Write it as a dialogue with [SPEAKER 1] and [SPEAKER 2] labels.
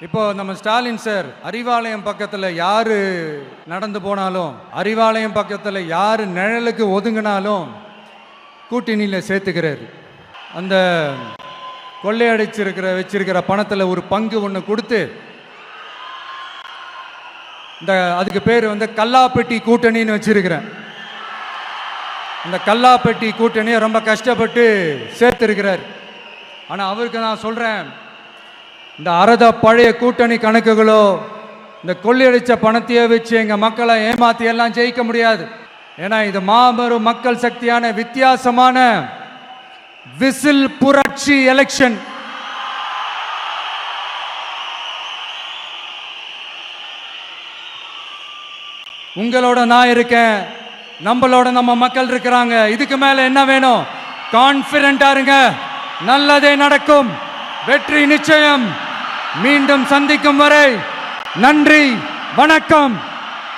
[SPEAKER 1] இப்போ நம்ம ஸ்டாலின் சார் அறிவாலயம் பக்கத்தில் யாரு நடந்து போனாலும், அறிவாலயம் பக்கத்தில் யாரு நிழலுக்கு ஒதுங்கினாலும் கூட்டணியில் சேர்த்துக்கிறாரு. அந்த வச்சிருக்கிற பணத்தில் ஒரு பங்கு ஒன்று கொடுத்து, இந்த அதுக்கு பேர் கல்லாப்பெட்டி கூட்டணின்னு வச்சிருக்கிறேன். அந்த கல்லாப்பெட்டி கூட்டணியை ரொம்ப கஷ்டப்பட்டு சேர்த்திருக்கிறார். ஆனால் அவருக்கு நான் சொல்றேன், இந்த பழைய கூட்டணி கணக்குகளோ இந்த கொள்ளையடிச்ச பணத்தையே வச்சு எங்க மக்களை ஏமாத்தி எல்லாம் ஜெயிக்க முடியாது. ஏன்னா இது மாபெரும் மக்கள் சக்தியான வித்தியாசமான விசில் புரட்சி எலெக்ஷன். உங்களோட நான் இருக்கேன், நம்மளோட நம்ம மக்கள் இருக்கிறாங்க. இதுக்கு மேல என்ன வேணும்? கான்பிடென்ட்டா இருங்க, நல்லதே நடக்கும், வெற்றி நிச்சயம். மீண்டும் சந்திக்கும் வரை நன்றி, வணக்கம்.